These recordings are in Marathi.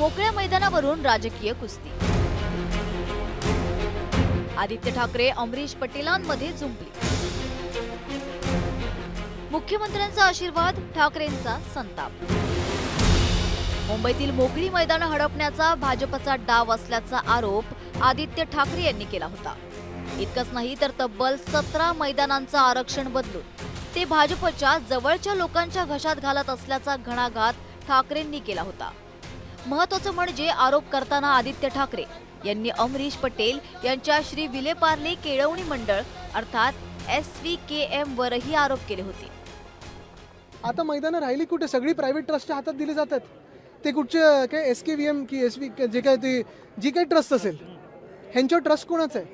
मोकळ्या मैदानावरून राजकीय कुस्ती। आदित्य ठाकरे अमरीश पटेलांमध्ये झुंपली। मुख्यमंत्र्यांचा आशीर्वाद, ठाकरेंचा संताप। मुंबईतील मोकळी मैदानं हडपण्याचा भाजपचा डाव असल्याचा आरोप आदित्य ठाकरे यांनी केला होता। इतकंच नाही तर तब्बल 17 मैदानांचं आरक्षण बदलून ते भाजपच्या जवळच्या लोकांच्या घशात घालत असल्याचा घणाघात ठाकरेंनी केला होता। महत्त्वाचं म्हणजे आरोप करताना आदित्य ठाकरे यांनी अमरीश पटेल यांच्या श्री विले पार्ले केळवणी मंडळ अर्थात SVKM वरही आरोप केले होते। आता मैदानं राहिली कुठे? सगळी प्रायव्हेट ट्रस्टच्या हातात दिली जातात। ते कुठचे काय SKVM की SV जे काय ते जी काही ट्रस्ट असेल ह्यांच्यावर ट्रस्ट कोणाचा आहे?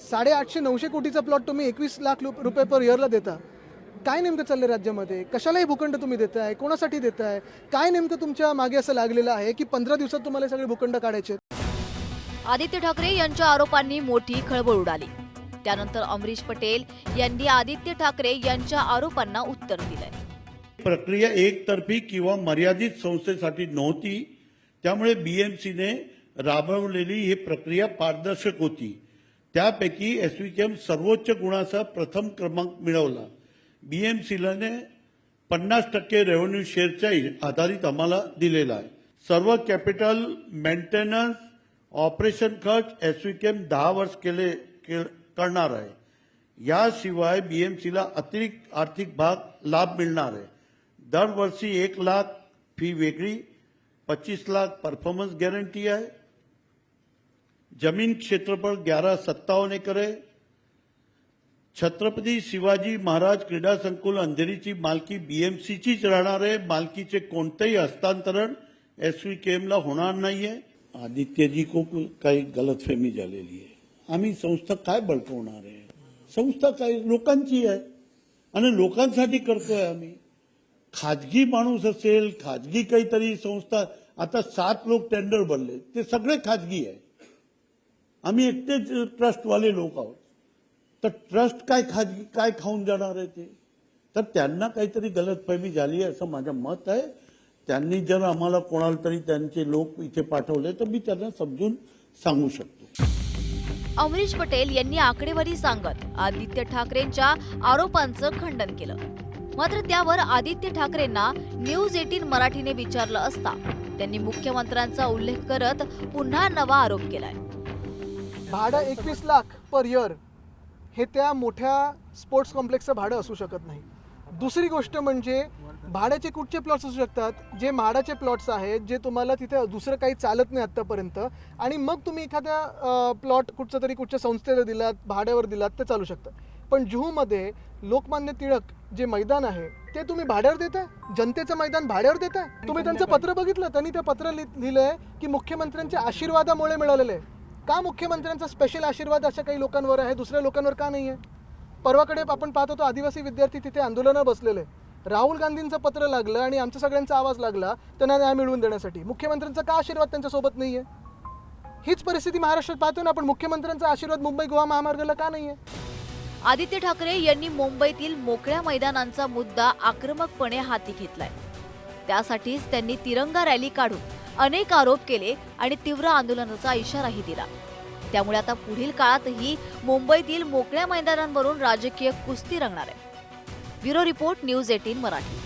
850-900 कोटीचा प्लॉट तुम्ही 21 लाख रुपये पर इयरला देता। काय नेमकं चाललंय राज्यामध्ये? कशालाही भूखंड तुम्ही देताय? कोणासाठी देताय? काय नेमकं तुमच्या मागे असं लागलेलं आहे की 15 दिवसात तुम्हाला सगळे भूखंड काढायचे? आदित्य ठाकरे यांच्या आरोपांनी मोठी खळबळ उडाली। त्यानंतर अमरीश पटेल यांनी आदित्य ठाकरे यांच्या आरोपांना उत्तर दिलंय। प्रक्रिया एकतर्फी किंवा मर्यादित संस्थेसाठी नव्हती, त्यामुळे BMCने राबवलेली ही प्रक्रिया पारदर्शक होती। त्यापैकी SVKM सर्वोच्च गुणाचा प्रथम क्रमांक मिळवला। BMCने 50% रेव्हेन्यू शेअरच्या आधारित आम्हाला दिलेला आहे। सर्व कॅपिटल मेंटेनन्स ऑपरेशन खर्च SVKM 10 वर्ष करणार आहे। याशिवाय BMCला अतिरिक्त आर्थिक लाभ मिळणार आहे। दरवर्षी 1 लाख फी वेगळी, 25 लाख परफॉर्मन्स गॅरंटी आहे। जमीन क्षेत्रफळ 1157 एकर आहे। छत्रपती शिवाजी महाराज क्रीडा संकुल अंधेरीची मालकी BMCचीच राहणार आहे। मालकीचे कोणतेही हस्तांतरण SVKMला होणार नाहीये। आदित्यजी को काही गलतफहमी झालेली आहे। आम्ही संस्था काय बळकवणार आहे? संस्था काय लोकांची आहे आणि लोकांसाठी करतोय आम्ही। खाजगी माणूस असेल, खाजगी काहीतरी संस्था, आता 7 लोक टेंडर भरले, ते सगळे खाजगी आहे। आम्ही एकटेच ट्रस्टवाले लोक आहोत। तर ट्रस्ट काय खाजगी काय खाऊन जाणार आहे ते? तर त्यांना काहीतरी गलतफहमी झाली आहे असं माझं मत आहे। त्यांनी जर आम्हाला कोणाला तरी त्यांचे लोक इथे पाठवले तर मी त्यांना समजून सांगू शकतो। अमरीश पटेल यांनी आकडेवारी सांगत आदित्य ठाकरेंच्या आरोपांचं खंडन केलं। मात्र त्यावर आदित्य ठाकरेंना न्यूज 18 मराठीने विचारलं असता त्यांनी मुख्यमंत्र्यांचा उल्लेख करत पुन्हा नवा आरोप केलाय। भाडं 21 लाख पर इयर हे त्या मोठ्या स्पोर्ट्स कॉम्प्लेक्सचं भाडं असू शकत नाही। दुसरी गोष्ट म्हणजे भाड्याचे कुठचे प्लॉट्स असू शकतात? जे म्हाडाचे प्लॉट्स आहेत, जे तुम्हाला तिथे दुसरं काही चालत नाही आत्तापर्यंत, आणि मग तुम्ही एखाद्या प्लॉट कुठच्या संस्थेला दिलात, भाड्यावर दिलात, ते चालू शकतं। पण जुहूमध्ये लोकमान्य टिळक जे मैदान आहे ते तुम्ही भाड्यावर देताय? जनतेचं मैदान भाड्यावर देताय? तुम्ही त्यांचं पत्र बघितलं? त्यांनी ते पत्र लिहिलंय की मुख्यमंत्र्यांच्या आशीर्वादामुळे मिळालेलं आहे। का मुख्यमंत्र्यांचा स्पेशल आशीर्वाद अशा काही लोकांवर आहे, दुसऱ्या लोकांवर का नाही आहे? परवाकडे आपण पाहत होतो आदिवासी विद्यार्थी तिथे आंदोलनावर बसलेले। राहुल गांधींचं पत्र लागलं आणि आमच्या सगळ्यांचा आवाज लागला त्यांना न्याय मिळवून देण्यासाठी। मुख्यमंत्र्यांचा का आशीर्वाद त्यांच्यासोबत नाहीये? हीच परिस्थिती महाराष्ट्रात पाहतो ना आपण। मुख्यमंत्र्यांचा आशीर्वाद मुंबई गोवा महामार्गाला का नाहीये? आदित्य ठाकरे यांनी मुंबईतील मोकळ्या मैदानांचा मुद्दा आक्रमकपणे हाती घेतलाय। त्यासाठीच त्यांनी तिरंगा रॅली काढून अनेक आरोप केले आणि तीव्र आंदोलनाचा इशाराही दिला। त्यामुळे आता पुढील काळातही मुंबईतील मोकळ्या मैदानांवरून राजकीय कुस्ती रंगणार आहे। Bureau report, news 18 Marathi.